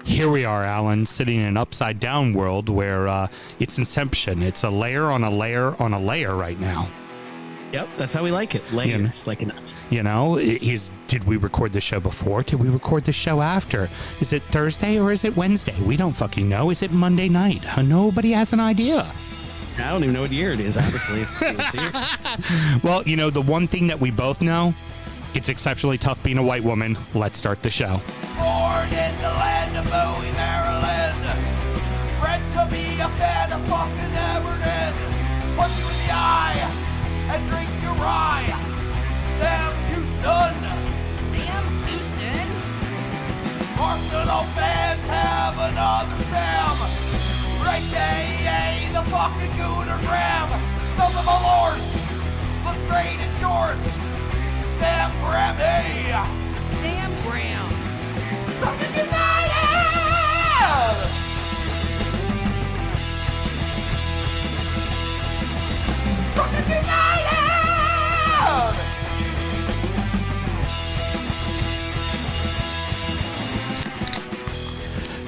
Here we are, Alan, sitting in an upside-down world where it's Inception. It's a layer on a layer on a layer right now. Yep, that's how we like it. Layers, Did we record the show before? Did we record the show after? Is it Thursday or is it Wednesday? We don't fucking know. Is it Monday night? Nobody has an idea. I don't even know what year it is, honestly. Well, the one thing that we both know, it's exceptionally tough being a white woman. Let's start the show. Born in the land of Bowie, Maryland. Bred to be a fan of fucking Everton. Punch you in the eye and drink your rye. Sam Houston. Sam Houston? Arsenal fans have another Sam. AKA the fucking Gooner Graham. Smells of a lord. Looks great in shorts. Sam Graham, hey. Sam Graham. Fucking United! Fucking United!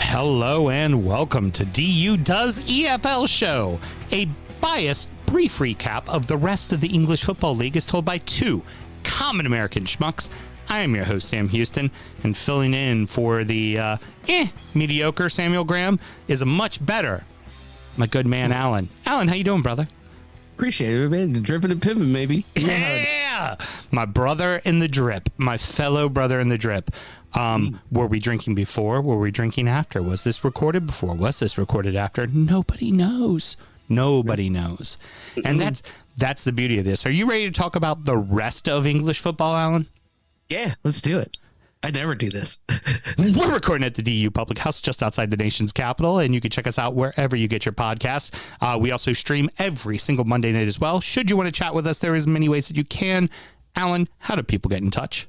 Hello and welcome to DU Does EFL Show, a biased, brief recap of the rest of the English Football League as told by two common American schmucks. I am your host, Sam Houston, and filling in for the mediocre Samuel Graham is a much better, my good man, Alan. Alan, how you doing, brother? Appreciate it, man. Dripping and pimping, maybe. Yeah! My brother in the drip, my fellow brother in the drip. Were we drinking before? Were we drinking after? Was this recorded before? Was this recorded after? Nobody knows. Nobody knows. And that's the beauty of this. Are you ready to talk about the rest of English football, Alan? Yeah, let's do it. I never do this. We're recording at the DU Public House just outside the nation's capital, and you can check us out wherever you get your podcasts. We also stream every single Monday night as well. Should you want to chat with us, there is many ways that you can. Alan, how do people get in touch?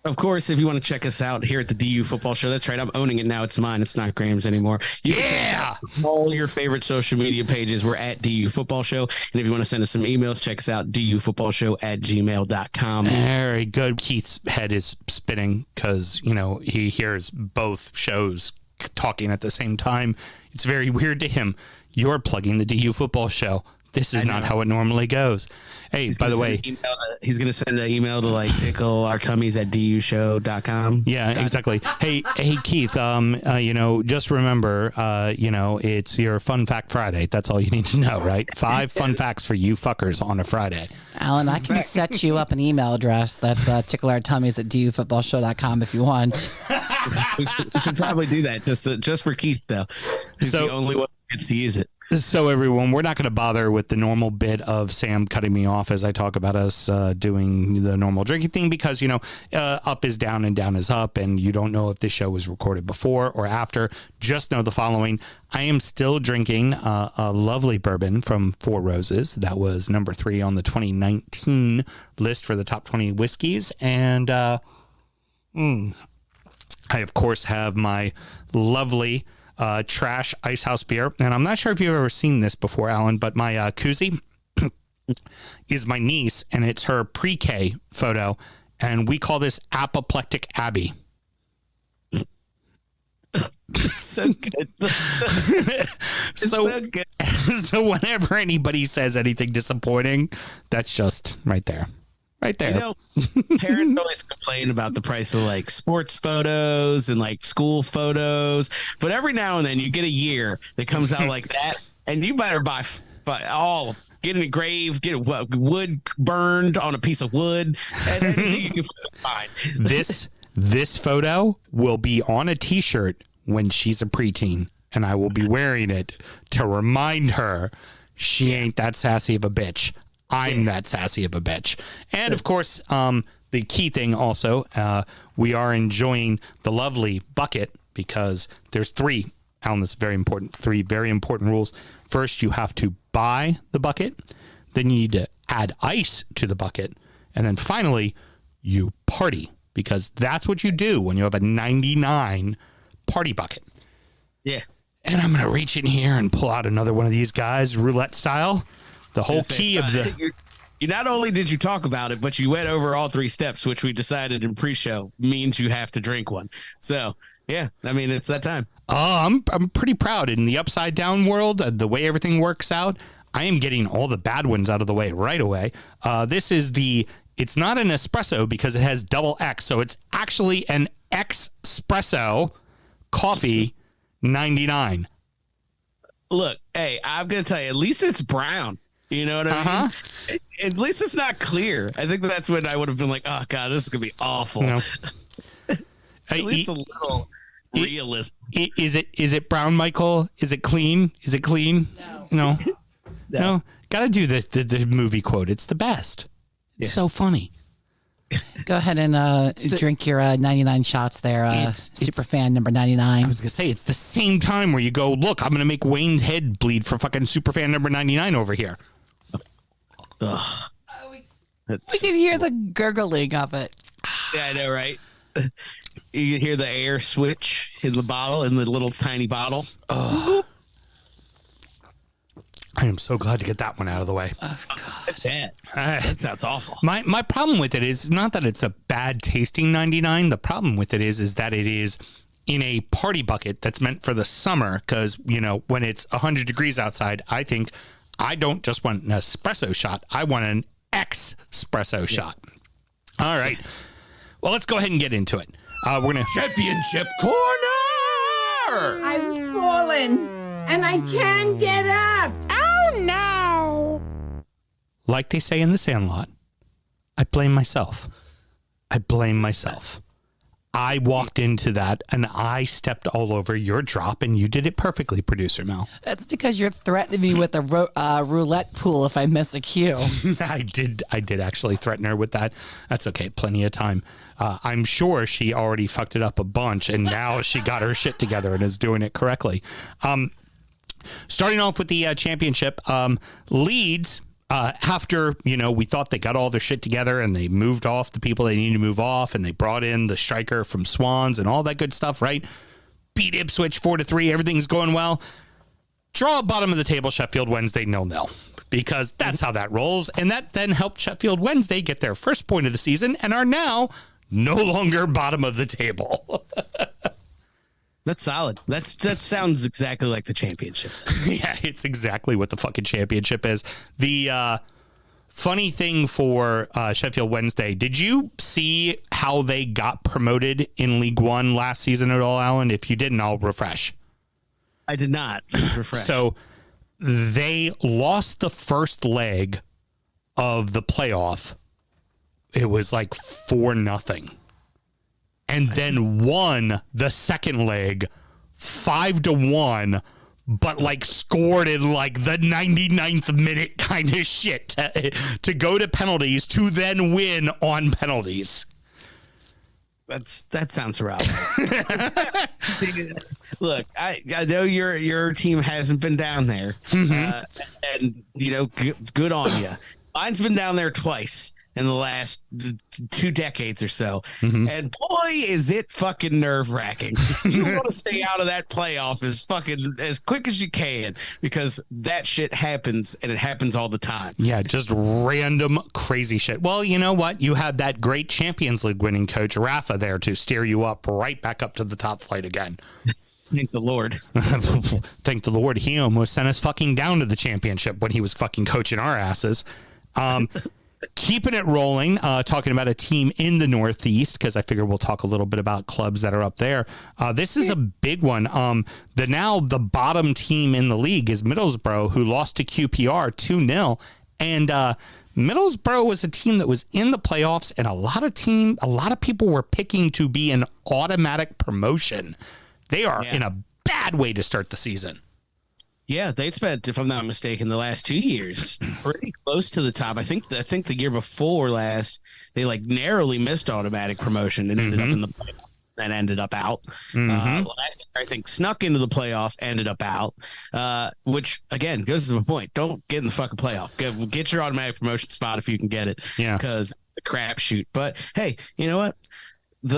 Of course, if you want to check us out here at the DU Football Show, that's right. I'm owning it now. It's mine. It's not Graham's anymore. You can check all your favorite social media pages. We're at DU Football Show. And if you want to send us some emails, check us out, dufootballshow@gmail.com. Very good. Keith's head is spinning because, he hears both shows talking at the same time. It's very weird to him. You're plugging the DU Football Show. This is not how it normally goes. Hey, by the way, he's going to send an email to tickle our tummies at dushow.com. Yeah, exactly. Hey, Keith, just remember, it's your Fun Fact Friday. That's all you need to know, right? 5 fun facts for you fuckers on a Friday. Alan, I can set you up an email address. That's tickleourtummies at dufootballshow.com if you want. We could probably do that just for Keith, though. He's the only one who gets to use it. So, everyone, we're not going to bother with the normal bit of Sam cutting me off as I talk about us doing the normal drinking thing because, up is down and down is up, and you don't know if this show was recorded before or after. Just know the following. I am still drinking a lovely bourbon from Four Roses. That was number 3 on the 2019 list for the top 20 whiskeys. And I, of course, have my lovely trash Icehouse beer. And I'm not sure if you've ever seen this before, Alan, but my koozie is my niece, and it's her pre-K photo. And we call this Apoplectic Abby. So good. So good. So whenever anybody says anything disappointing, that's just right there. Right there. Parents always complain about the price of sports photos and school photos, but every now and then you get a year that comes out like that, and you better buy all. Get an engraved, get wood burned on a piece of wood, and anything you can find. This photo will be on a T-shirt when she's a preteen, and I will be wearing it to remind her she ain't that sassy of a bitch. I'm that sassy of a bitch. And of course, the key thing also, we are enjoying the lovely bucket because there's 3, Alan, this is very important, 3 very important rules. First, you have to buy the bucket. Then you need to add ice to the bucket. And then finally, you party because that's what you do when you have a 99 party bucket. Yeah. And I'm going to reach in here and pull out another one of these guys, roulette style. The whole key of the... You not only did you talk about it, but you went over all 3 steps, which we decided in pre-show means you have to drink one. So Yeah, I mean, it's that time. I'm pretty proud in the upside down world, the way everything works out. I am getting all the bad ones out of the way right away. This is it's not an espresso because it has double X, so it's actually an X-Espresso coffee 99. Look, hey, I'm gonna tell you, at least it's brown. You know what I mean? At least it's not clear. I think that's when I would have been like, oh god, this is gonna be awful. No. At least a little realistic. Is it brown, Michael? Is it clean? Is it clean? No. No. Gotta do the movie quote. It's the best. It's so funny. Go ahead and drink your 99 shots there, Superfan number 99. I was going to say, it's the same time where you go, look, I'm going to make Wayne's head bleed for fucking Superfan number 99 over here. Ugh. We can hear the gurgling of it. Yeah, I know, right? You can hear the air switch in the bottle, in the little tiny bottle. I am so glad to get that one out of the way. That's bad. That sounds awful. My problem with it is not that it's a bad tasting 99. The problem with it is that it is in a party bucket that's meant for the summer because, you know, when it's 100 degrees outside, I think I don't just want an espresso shot. I want an X-Espresso shot. All right. Well, let's go ahead and get into it. We're going to... Championship Corner! I've fallen and I can't get up. Oh no! Like they say in The Sandlot, I blame myself. I blame myself. I walked into that and I stepped all over your drop and you did it perfectly, Producer Mel. That's because you're threatening me with a roulette pool if I miss a cue. I did actually threaten her with that. That's okay. Plenty of time. I'm sure she already fucked it up a bunch and now she got her shit together and is doing it correctly. Starting off with the championship, Leeds, after, you know, we thought they got all their shit together and they moved off the people they needed to move off and they brought in the striker from Swans and all that good stuff, right? Beat Ipswich 4-3. Everything's going well. Draw bottom of the table, Sheffield Wednesday 0-0 because that's how that rolls. And that then helped Sheffield Wednesday get their first point of the season and are now no longer bottom of the table. That's solid. That sounds exactly like the championship. Yeah, it's exactly what the fucking championship is. The funny thing for Sheffield Wednesday, did you see how they got promoted in League One last season at all, Alan? If you didn't, I'll refresh. I did not. Refresh. So they lost the first leg of the playoff. It was like 4-0. And then won the second leg 5-1, but like scored in like the 99th minute kind of shit to go to penalties to then win on penalties. That sounds right. Look, I know your team hasn't been down there, and you know, good on you. Mine's been down there twice in the last 2 decades or so. And boy, is it fucking nerve wracking. You want to stay out of that playoff as quick as you can because that shit happens and it happens all the time. Yeah, just random crazy shit. Well, you know what? You had that great Champions League winning coach, Rafa, there to steer you up right back up to the top flight again. Thank the Lord. Thank the Lord. He almost sent us fucking down to the championship when he was fucking coaching our asses. Keeping it rolling, talking about a team in the Northeast, because I figure we'll talk a little bit about clubs that are up there. This is a big one. The bottom team in the league is Middlesbrough, who lost to QPR 2-0. And Middlesbrough was a team that was in the playoffs, and a lot of people were picking to be an automatic promotion. They are in a bad way to start the season. Yeah, they spent, if I'm not mistaken, the last 2 years pretty close to the top. I think the year before last, they like narrowly missed automatic promotion and ended up in the playoff and ended up out. Last year, I think snuck into the playoff, ended up out, which again goes to the point. Don't get in the fucking playoff. Get your automatic promotion spot if you can get it. Yeah, because the crapshoot. But hey, you know what?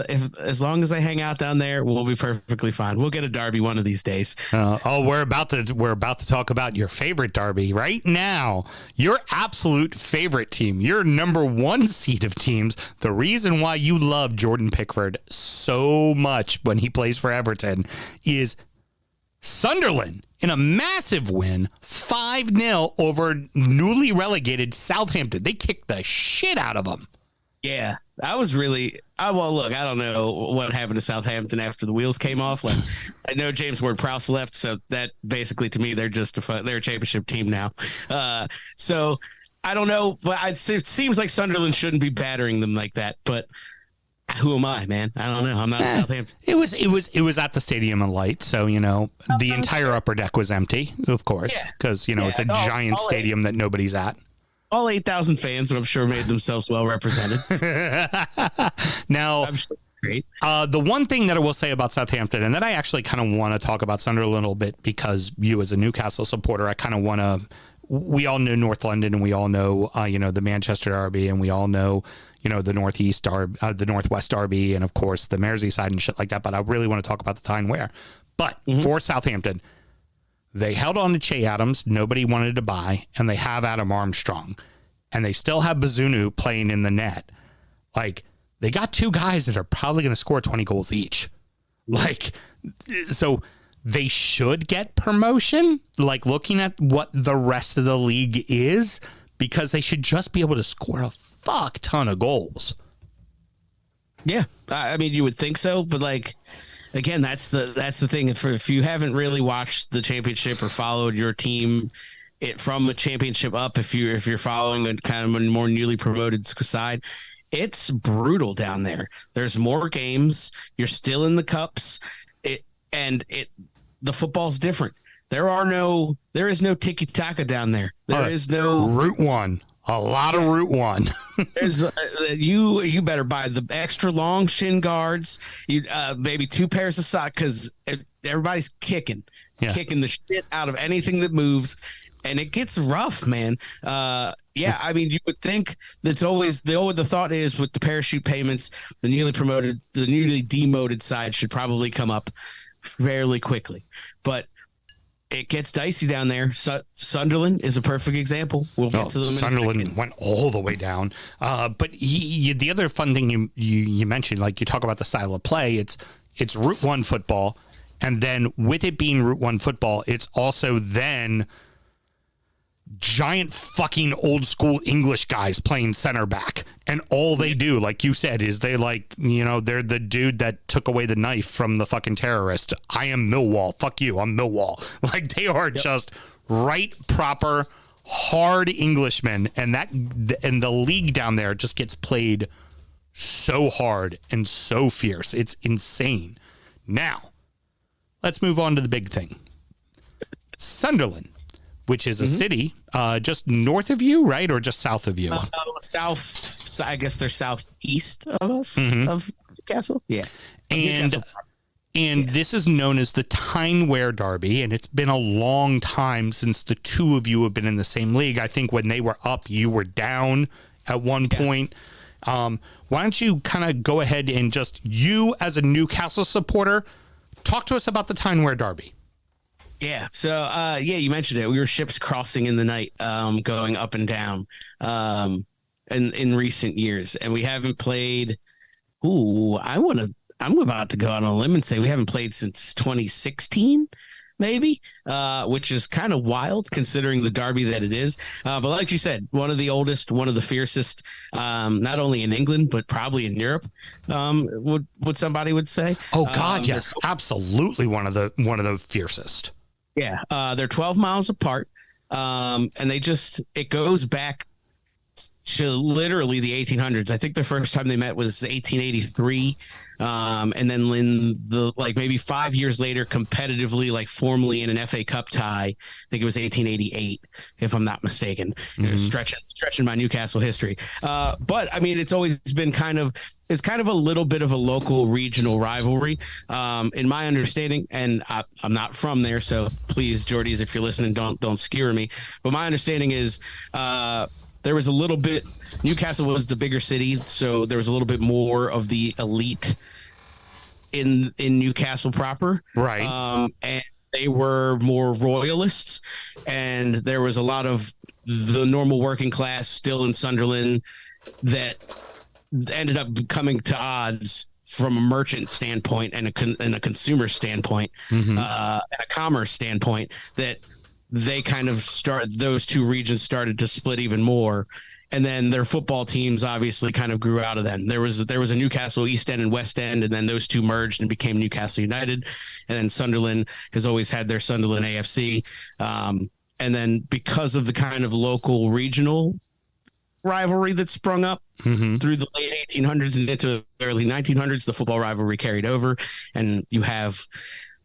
as long as I hang out down there, we'll be perfectly fine. We'll get a derby one of these days. We're about to talk about your favorite derby right now. Your absolute favorite team, your number one seed of teams. The reason why you love Jordan Pickford so much when he plays for Everton is Sunderland in a massive win, 5-0 over newly relegated Southampton. They kicked the shit out of them. Yeah, I was really. Well, look, I don't know what happened to Southampton after the wheels came off. Like, I know James Ward-Prowse left, so that basically to me they're a championship team now. So I don't know, but it seems like Sunderland shouldn't be battering them like that. But who am I, man? I don't know. I'm not Southampton. It was at the Stadium of Light, so the entire upper deck was empty, of course, because it's a giant stadium that nobody's at. All 8,000 fans, I'm sure, made themselves well represented. Now, I'm sure great. The one thing that I will say about Southampton, and then I actually kind of want to talk about Sunderland a little bit because you, as a Newcastle supporter, I kind of want to. We all know North London, and we all know, the Manchester Derby, and we all know, the Northwest Derby, and of course the Merseyside and shit like that. But I really want to talk about the Tyne-Wear. But for Southampton, they held on to Che Adams. Nobody wanted to buy, and they have Adam Armstrong, and they still have Bazunu playing in the net. Like, they got two guys that are probably going to score 20 goals each. Like, so they should get promotion. Like, looking at what the rest of the league is, because they should just be able to score a fuck ton of goals. Yeah, I mean, you would think so, but again, that's the thing. If you haven't really watched the championship or followed your team from the championship up, if you're following a kind of a more newly promoted side, it's brutal down there. There's more games. You're still in the cups. The football's different. There is no tiki taka down there. There is no Route 1. A lot of Route 1. There's you better buy the extra long shin guards. You maybe 2 pairs of socks because everybody's kicking the shit out of anything that moves, and it gets rough, man. I mean, you would think that's always the thought is with the parachute payments, the newly demoted side should probably come up fairly quickly, but it gets dicey down there. Sunderland is a perfect example. We'll get to them. Sunderland went all the way down. But the other fun thing you mentioned, like you talk about the style of play, it's Route 1 football, and then with it being Route 1 football, it's also then giant fucking old school English guys playing center back, and all they do, like you said, is they they're the dude that took away the knife from the fucking terrorist. I am Millwall, fuck you, I'm Millwall. Like, they are just right, proper, hard Englishmen, and the league down there just gets played so hard and so fierce. It's insane. Now, let's move on to the big thing. Sunderland, which is a city just north of you, right? Or just south of you? South. I guess they're southeast of us, of Newcastle. Yeah. And this is known as the Tyne-Wear Derby, and it's been a long time since the two of you have been in the same league. I think when they were up, you were down at one point. Why don't you kind of go ahead and just, you as a Newcastle supporter, talk to us about the Tyne-Wear Derby. Yeah. So, you mentioned it. We were ships crossing in the night, going up and down, in recent years, and we haven't played. I'm about to go out on a limb and say we haven't played since 2016, maybe, which is kind of wild considering the derby that it is. But like you said, one of the oldest, one of the fiercest, not only in England, but probably in Europe, would somebody would say. Oh God, yes, absolutely. One of the fiercest. Yeah, they're 12 miles apart, and it goes back to literally the 1800s. I think the first time they met was 1883, and then in the maybe 5 years later, competitively, formally in an FA Cup tie, I think it was 1888, if I'm not mistaken. Stretching my Newcastle history, but I mean, it's always been kind of a little bit of a local regional rivalry, in my understanding, and I'm not from there, so please, Geordies, if you're listening, don't skewer me. But my understanding is there was a little bit. Newcastle was the bigger city, so there was a little bit more of the elite in Newcastle proper, Right. and they were more royalists, and there was a lot of the normal working class still in Sunderland that ended up coming to odds from a merchant standpoint and a consumer standpoint, and a commerce standpoint, that they kind of those two regions started to split even more. And then their football teams obviously kind of grew out of that. There was a Newcastle East End and West End, and then those two merged and became Newcastle United. And then Sunderland has always had their Sunderland AFC. And then because of the kind of local regional rivalry that sprung up through the late 1800s and into the early 1900s, the football rivalry carried over, and you have,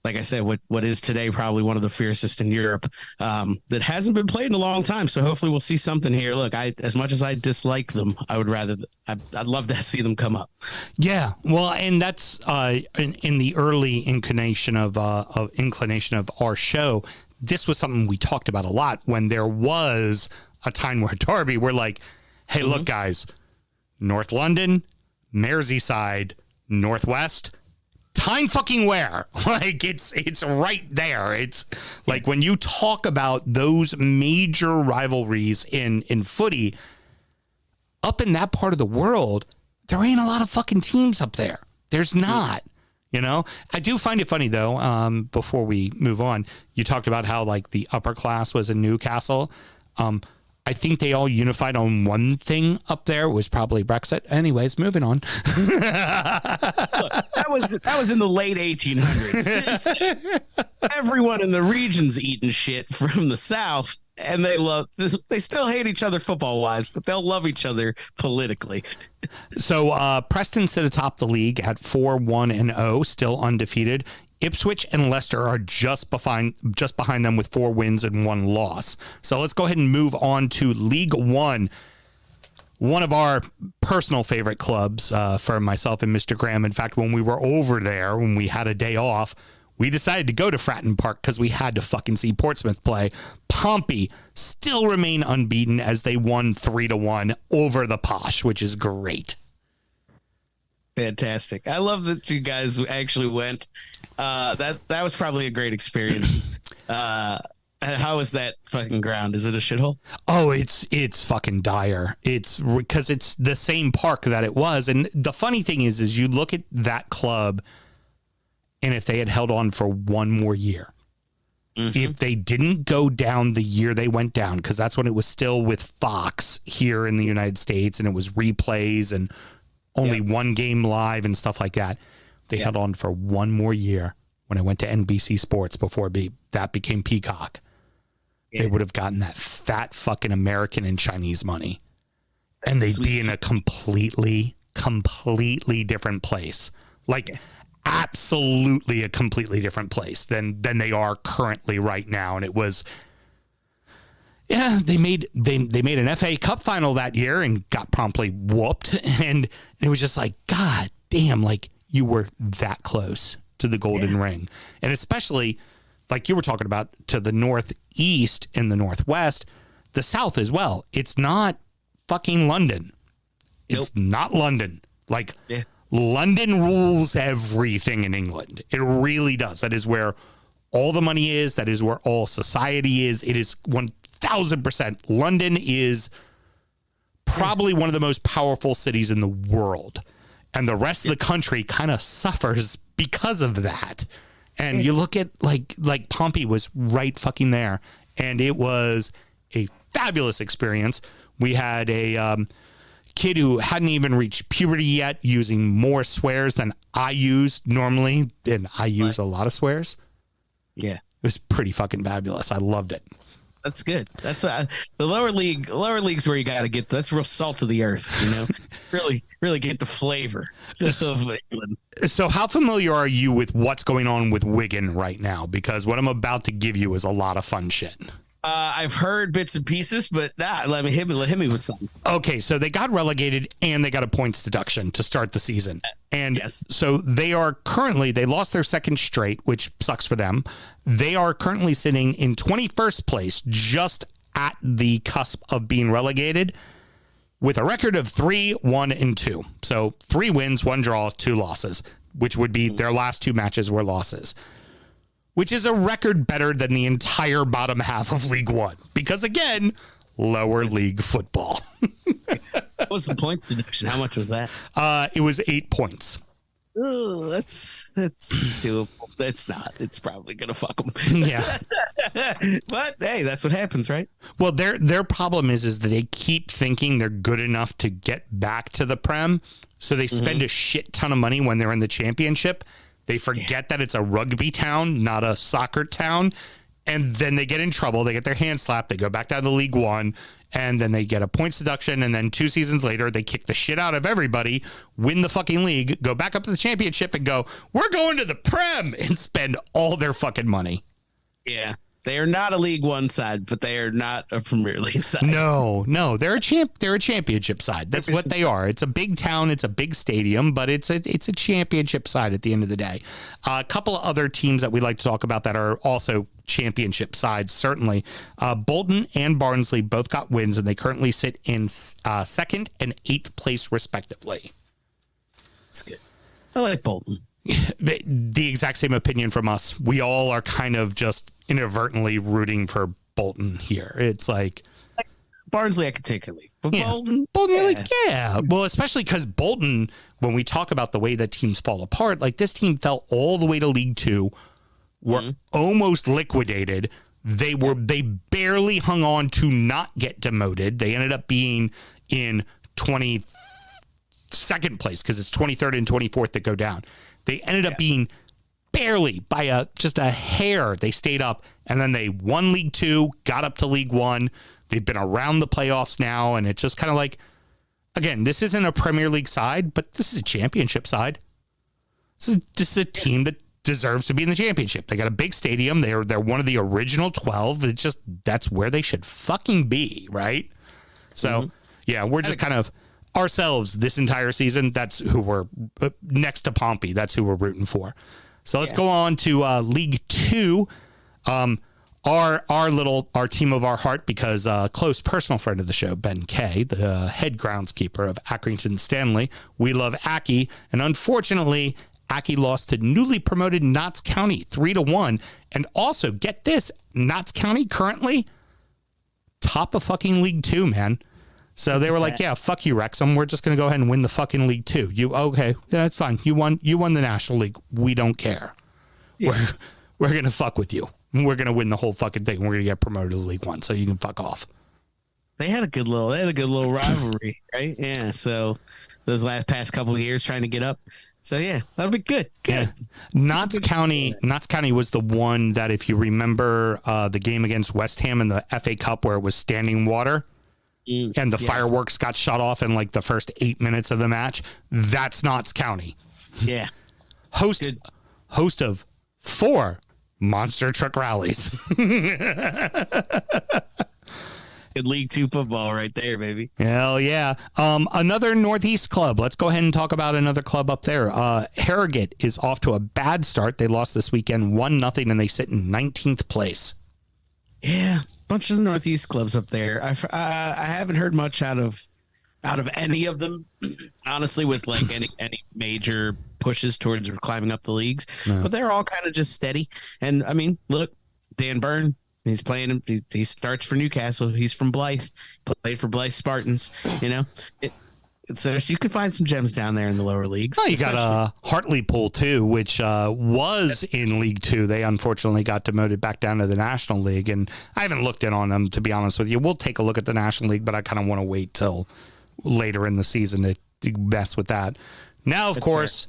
like I said, what is today probably one of the fiercest in Europe, that hasn't been played in a long time. So hopefully we'll see something here. Look, as much as I dislike them, I'd love to see them come up. Yeah, well, and that's in the early inclination of our show. This was something we talked about a lot when there was a time where Derby, we're like, hey, look, guys, North London, Merseyside, Northwest, time fucking where? Like, it's right there. It's like when you talk about those major rivalries in footy, up in that part of the world, there ain't a lot of fucking teams up there. There's not. You know, I do find it funny, though, before we move on, you talked about how, like, the upper class was in Newcastle. I think they all unified on one thing up there. It was probably Brexit. Anyways, moving on. That was in the late 1800s. Everyone in the region's eating shit from the South, and they still hate each other football-wise, but they'll love each other politically. So Preston sit atop the league at 4-1-0, still undefeated. Ipswich and Leicester are just behind them with 4 wins and 1 loss. So let's go ahead and move on to League One. One of our personal favorite clubs for myself and Mr. Graham. In fact, when we were over there, when we had a day off, we decided to go to Fratton Park because we had to fucking see Portsmouth play. Pompey still remain unbeaten as they won 3-1 over the Posh, which is great. Fantastic. I love that you guys actually went. That was probably a great experience. How is that fucking ground? Is it a shithole? Oh, it's fucking dire. It's because it's the same park that it was. And the funny thing is you look at that club, and if they had held on for one more year, if they didn't go down the year they went down, because that's when it was still with Fox here in the United States, and it was replays and only one game live and stuff like that. They held on for one more year when I went to NBC Sports before that became Peacock. They would have gotten that fat fucking American and Chinese money. And they'd be in a completely different place. Like, absolutely a completely different place than they are currently right now. And it was... Yeah, they made an FA Cup final that year and got promptly whooped. And it was just like, God damn, like, you were that close to the golden ring. And especially, like you were talking about, to the northeast and the northwest, the south as well. It's not fucking London. It's not London. Like, London rules everything in England. It really does. That is where all the money is. That is where all society is. It is 1,000%. London is probably one of the most powerful cities in the world. And the rest of the country kind of suffers because of that. And you look at like Pompey was right fucking there. And it was a fabulous experience. We had a kid who hadn't even reached puberty yet using more swears than I use normally. And I use a lot of swears. Yeah. It was pretty fucking fabulous. I loved it. That's good. That's the lower leagues where you got to get, that's real salt of the earth, you know, really get the flavor of England. So how familiar are you with what's going on with Wigan right now? Because what I'm about to give you is a lot of fun shit. I've heard bits and pieces, but let me hit me with something. Okay, so they got relegated and they got a points deduction to start the season. And so they lost their second straight, which sucks for them. They are currently sitting in 21st place, just at the cusp of being relegated with a record of 3-1-2. So 3 wins, 1 draw, 2 losses, which would be their last 2 matches were losses, which is a record better than the entire bottom half of League One. Because again, lower league football. What was the points deduction? How much was that? It was 8 points. Oh, that's doable. It's not. It's probably gonna fuck them. Yeah. But hey, that's what happens, right? Well, their problem is that they keep thinking they're good enough to get back to the Prem, so they spend a shit ton of money when they're in the championship. They forget that it's a rugby town, not a soccer town, and then they get in trouble. They get their hands slapped. They go back down to League One, and then they get a points deduction, and then 2 seasons later, they kick the shit out of everybody, win the fucking league, go back up to the championship, and go, we're going to the Prem, and spend all their fucking money. Yeah. They are not a League One side, but they are not a Premier League side. No, they're a championship side. That's what they are. It's a big town, it's a big stadium, but it's a championship side at the end of the day. A couple of other teams that we like to talk about that are also championship sides, certainly. Bolton and Barnsley both got wins, and they currently sit in 2nd and 8th place, respectively. That's good. I like Bolton. The exact same opinion from us. We all are kind of just inadvertently rooting for Bolton here. It's like Barnsley, I could take a lead. But yeah. Bolton, You're like, yeah. Well, especially because Bolton, when we talk about the way that teams fall apart, like this team fell all the way to League Two, were almost liquidated. They barely hung on to not get demoted. They ended up being in 22nd place because it's 23rd and 24th that go down. They ended up being barely by just a hair. They stayed up, and then they won League Two, got up to League One. They've been around the playoffs now, and it's just kind of like, again, this isn't a Premier League side, but this is a championship side. This is a team that deserves to be in the championship. They got a big stadium. They're one of the original 12. It's just, that's where they should fucking be, right? So, yeah, we're just kind of ourselves this entire season. That's who we're next to Pompey. That's who we're rooting for. So let's go on to League Two. Our team of our heart, because a close personal friend of the show, Ben Kay, the head groundskeeper of Accrington Stanley. We love Aki, and unfortunately, Aki lost to newly promoted Notts County 3-1. And also, get this, Notts County currently top of fucking League Two, man. So they were like, yeah, fuck you, Wrexham. We're just going to go ahead and win the fucking League Two. Okay, yeah, that's fine. You won the National League. We don't care. Yeah. We're going to fuck with you. We're going to win the whole fucking thing. We're going to get promoted to League One, so you can fuck off. They had a good little rivalry, right? Yeah. So those past couple of years trying to get up. So yeah, that'll be good. Yeah. Notts County was the one that, if you remember the game against West Ham in the FA Cup where it was standing water and the fireworks got shut off in like the first 8 minutes of the match. That's Notts County. Yeah. Host of 4 monster truck rallies. Good League Two football right there, baby. Hell yeah. Another Northeast club. Let's go ahead and talk about another club up there. Harrogate is off to a bad start. They lost this weekend 1-0, and they sit in 19th place. Yeah, bunch of Northeast clubs up there. I haven't heard much out of any of them, honestly, with like any major pushes towards climbing up the leagues. No. But they're all kind of just steady. And I mean, look, Dan Byrne. He's playing. He starts for Newcastle. He's from Blythe. Played for Blythe Spartans. You know, so you could find some gems down there in the lower leagues. Oh, you got Hartlepool too, which was in League Two. They unfortunately got demoted back down to the National League, and I haven't looked in on them, to be honest with you. We'll take a look at the National League, but I kind of want to wait till later in the season to mess with that. Now, of course,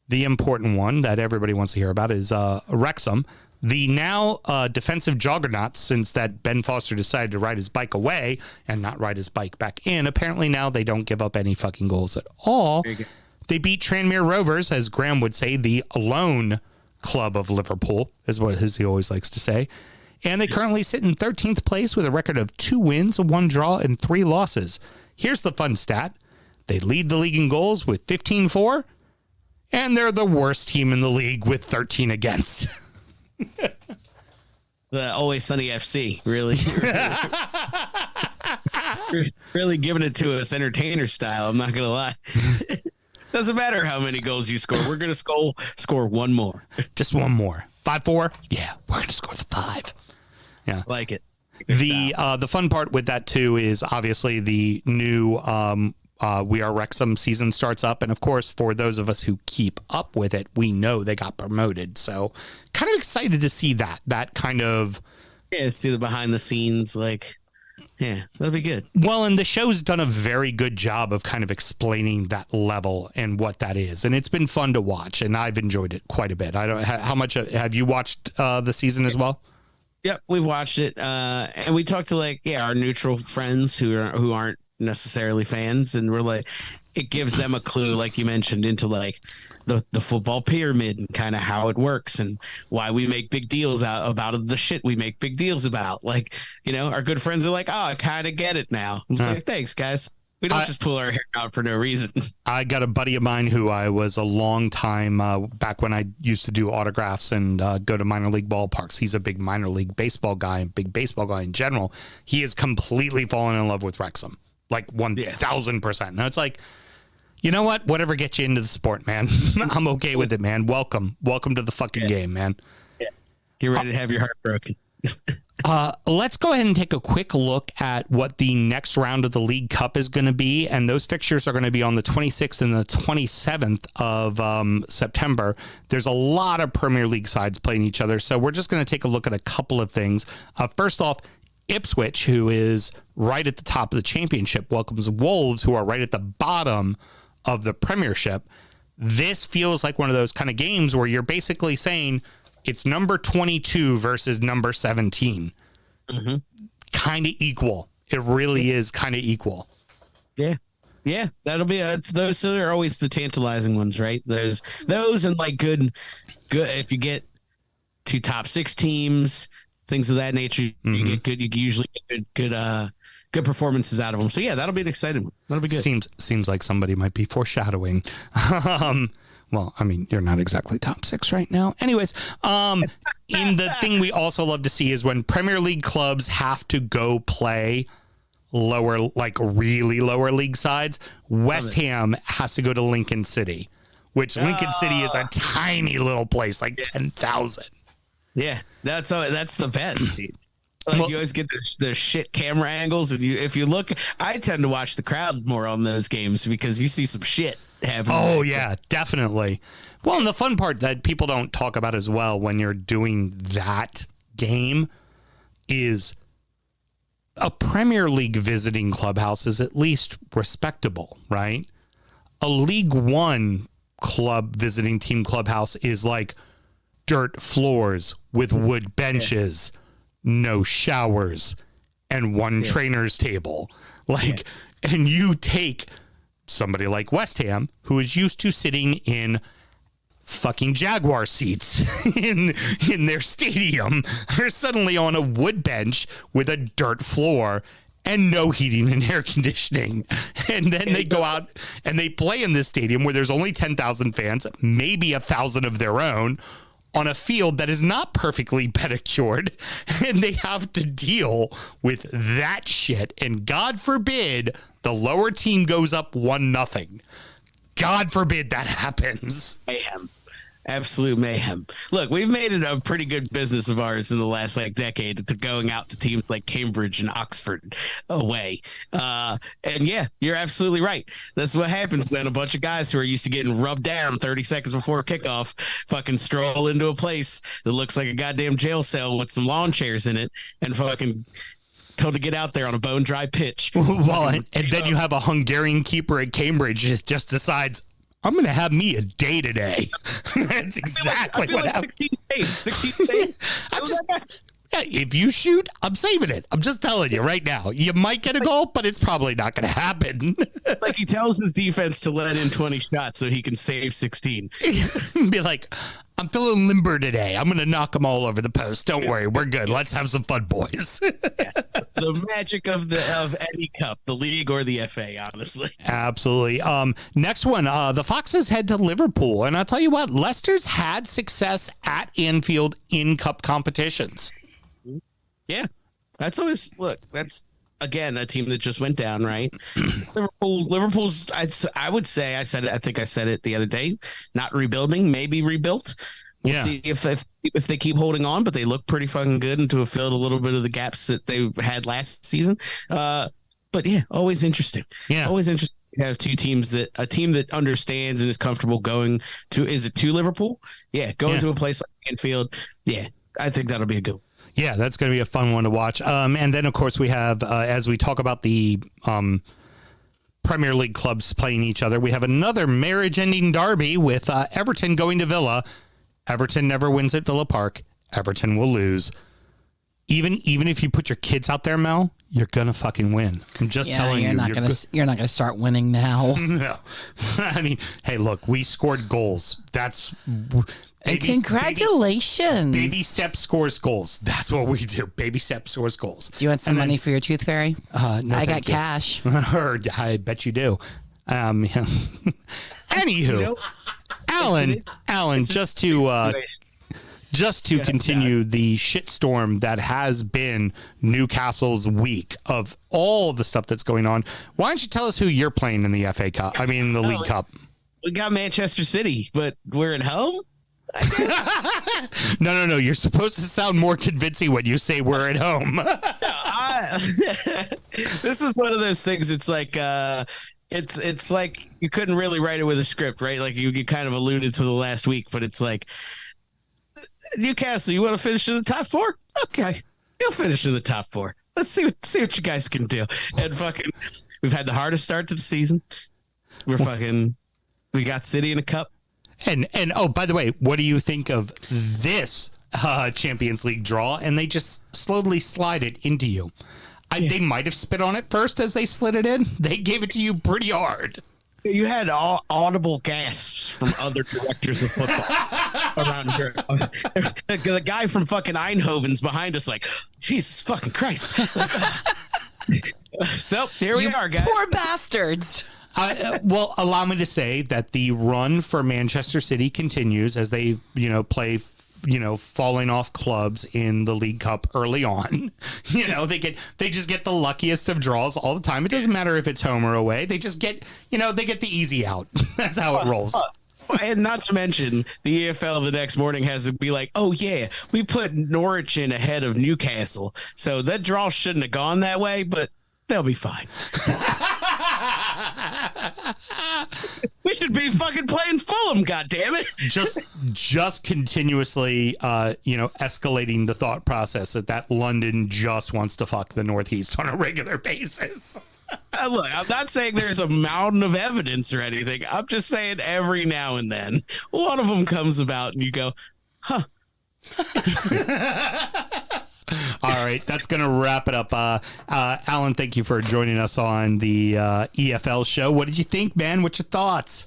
the important one that everybody wants to hear about is Wrexham. The now defensive juggernauts, since that Ben Foster decided to ride his bike away and not ride his bike back in, apparently now they don't give up any fucking goals at all. They beat Tranmere Rovers, as Graham would say, the lone club of Liverpool, is he always likes to say. And they currently sit in 13th place with a record of 2 wins, 1 draw, and 3 losses. Here's the fun stat. They lead the league in goals with 15 for, and they're the worst team in the league with 13 against. The Always Sunny FC, really, really giving it to us entertainer style. I'm not gonna lie. Doesn't matter how many goals you score. We're gonna score one more. Just one more. 5-4. Yeah, we're gonna score the 5. Yeah, Like it. the fun part with that too is obviously the new We Are Wrexham season starts up, and of course for those of us who keep up with it, we know they got promoted, so kind of excited to see that kind of see the behind the scenes, like, yeah, that'll be good. well, and the show's done a very good job of kind of explaining that level and what that is, and it's been fun to watch, and I've enjoyed it quite a bit. I don't how much have you watched the season as well? Yep, we've watched it, and we talked to our neutral friends who aren't necessarily fans, and we're like, it gives them a clue, like you mentioned, into like the football pyramid and kind of how it works and why we make big deals about the shit we make big deals about. Like, our good friends are like, oh, I kind of get it now. I'm like, thanks, guys. We don't just pull our hair out for no reason. I got a buddy of mine who I was a long time back when I used to do autographs and go to minor league ballparks. He's a big minor league baseball guy and big baseball guy in general. He has completely fallen in love with Wrexham, like 1,000%. Now it's like, you know what? Whatever gets you into the sport, man. I'm okay with it, man. Welcome to the fucking game, man. Yeah. Get ready to have your heart broken. Let's go ahead and take a quick look at what the next round of the League Cup is going to be. And those fixtures are going to be on the 26th and the 27th of September. There's a lot of Premier League sides playing each other. So we're just going to take a look at a couple of things. First off, Ipswich, who is right at the top of the championship, welcomes Wolves, who are right at the bottom of the Premiership. This feels like one of those kind of games where you're basically saying it's number 22 versus number 17. Mm-hmm. Kind of equal. It really is kind of equal. Yeah. Yeah, that'll be those are always the tantalizing ones, right? Those and like good if you get 2 top 6 teams, things of that nature, you usually get good performances out of them. So yeah, that'll be an exciting one. That'll be good. Seems like somebody might be foreshadowing. Well, I mean, you're not exactly top 6 right now. Anyways, in the thing we also love to see is when Premier League clubs have to go play lower, like really lower league sides. West Ham has to go to Lincoln City, which Lincoln City is a tiny little place, like 10,000. Yeah, that's the best, dude. Like, you always get the shit camera angles, and if you look, I tend to watch the crowd more on those games because you see some shit happening. Oh yeah, definitely. Well, and the fun part that people don't talk about as well when you're doing that game is a Premier League visiting clubhouse is at least respectable, right? A League One club visiting team clubhouse is like dirt floors with wood benches, no showers, and one trainer's table. Like, and you take somebody like West Ham, who is used to sitting in fucking Jaguar seats in their stadium, they're suddenly on a wood bench with a dirt floor and no heating and air conditioning. And then they go out and they play in this stadium where there's only 10,000 fans, maybe 1,000 of their own, on a field that is not perfectly pedicured, and they have to deal with that shit. And God forbid the lower team goes up 1-0. God forbid that happens. Mayhem. Absolute mayhem. Look, we've made it a pretty good business of ours in the last decade to going out to teams like Cambridge and Oxford away. And yeah, you're absolutely right. That's what happens when a bunch of guys who are used to getting rubbed down 30 seconds before kickoff fucking stroll into a place that looks like a goddamn jail cell with some lawn chairs in it and fucking told to get out there on a bone dry pitch. Well, and then you have a Hungarian keeper at Cambridge that just decides, I'm going to have me a day today. That's exactly what happened. 16 days. If you shoot, I'm saving it. I'm just telling you right now. You might get a goal, but it's probably not going to happen. Like he tells his defense to let in 20 shots so he can save 16. Be like, I'm feeling limber today. I'm going to knock them all over the post. Don't worry. We're good. Let's have some fun, boys. The magic of any cup, the league or the FA, honestly. Absolutely. Next one, the Foxes head to Liverpool. And I'll tell you what, Leicester's had success at Anfield in cup competitions. Yeah, that's always that's again a team that just went down, right? Liverpool's. I would say I said it. I think I said it the other day. Not rebuilding, maybe rebuilt. We'll see if they keep holding on, but they look pretty fucking good and to have filled a little bit of the gaps that they had last season. But yeah, always interesting. Yeah, always interesting. You have two teams a team that understands and is comfortable going to Liverpool. Yeah, going to a place like Anfield. Yeah, I think that'll be a good one. Yeah, that's going to be a fun one to watch. And then, of course, we have, as we talk about the Premier League clubs playing each other, we have another marriage-ending derby with Everton going to Villa. Everton never wins at Villa Park. Everton will lose. Even if you put your kids out there, Mel, you're gonna fucking win. I'm just telling you. You're not gonna start winning now. No, I mean, hey, look, we scored goals. That's congratulations. Baby Step scores goals. That's what we do. Baby Step scores goals. Do you want some money for your tooth fairy? No, I got cash. I bet you do. Anywho, Alan, just to continue the shitstorm that has been Newcastle's week of all the stuff that's going on, why don't you tell us who you're playing in the FA Cup? I mean, the League Cup. We got Manchester City, but we're at home? I guess. No. You're supposed to sound more convincing when you say we're at home. This is one of those things. It's like it's like you couldn't really write it with a script, right? Like you kind of alluded to the last week, but it's like Newcastle. You want to finish in the top four? Okay, you'll finish in the top four. Let's see what you guys can do. And fucking, we've had the hardest start to the season. We got City in a cup. And oh, by the way, what do you think of this Champions League draw? And they just slowly slide it into you. They might have spit on it first as they slid it in. They gave it to you pretty hard. You had audible gasps from other directors of football around here. There's the guy from fucking Eindhoven's behind us, like, Jesus fucking Christ. So here we are, guys. Poor bastards. Well, allow me to say that the run for Manchester City continues as they, play, falling off clubs in the League Cup early on. They just get the luckiest of draws all the time. It doesn't matter if it's home or away. They just get, they get the easy out. That's how it rolls. And not to mention, the EFL the next morning has to be like, oh, yeah, we put Norwich in ahead of Newcastle. So that draw shouldn't have gone that way, but they'll be fine. We should be fucking playing Fulham, goddammit. Just continuously, escalating the thought process that London just wants to fuck the Northeast on a regular basis. Look, I'm not saying there's a mountain of evidence or anything. I'm just saying every now and then one of them comes about and you go, huh. All right, that's going to wrap it up. Alan, thank you for joining us on the EFL show. What did you think, man? What's your thoughts?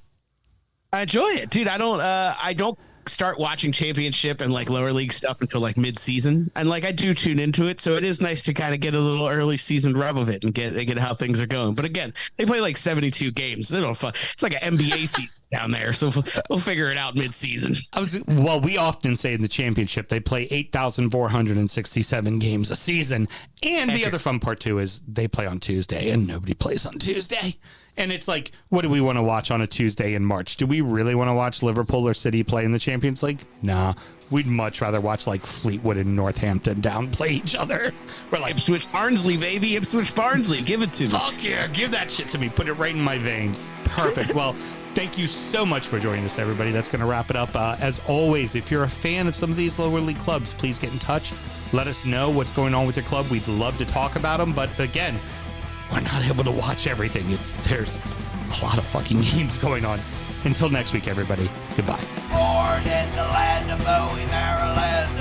I enjoy it, dude. I don't start watching championship and like lower league stuff until like mid-season, and like I do tune into it, so it is nice to kind of get a little early season rub of it and get how things are going. But again, they play like 72 games. It's like an NBA season down there, so we'll figure it out mid-season. We often say in the championship they play 8,467 games a season, and the other fun part too is they play on Tuesday, and nobody plays on Tuesday. And it's like, what do we want to watch on a Tuesday in March? Do we really want to watch Liverpool or City play in the Champions League? Nah. We'd much rather watch like Fleetwood and Northampton downplay each other. We're like, Ipswich Barnsley, baby. Ipswich Barnsley. Give it to me. Fuck yeah. Give that shit to me. Put it right in my veins. Perfect. Well, thank you so much for joining us, everybody. That's going to wrap it up. As always, if you're a fan of some of these lower league clubs, please get in touch. Let us know what's going on with your club. We'd love to talk about them. But again, we're not able to watch everything. There's a lot of fucking games going on. Until next week, everybody. Goodbye. Born in the land of Bowie, Maryland.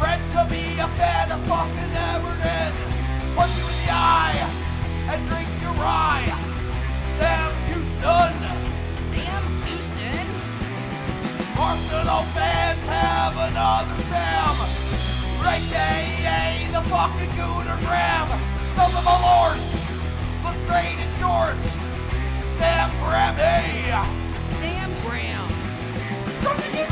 Bred to be a fan of fucking Everton. Punch you in the eye and drink your rye. Sam Houston. Arsenal fans have another Sam. AKA the fucking Gooner Graham. Stuff of my lord. Look straight in shorts. Sam Graham, hey. Sam Graham. Brooklyn United!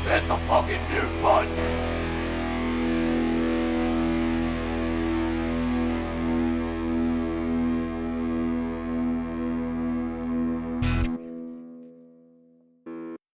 Hit the fucking mute button.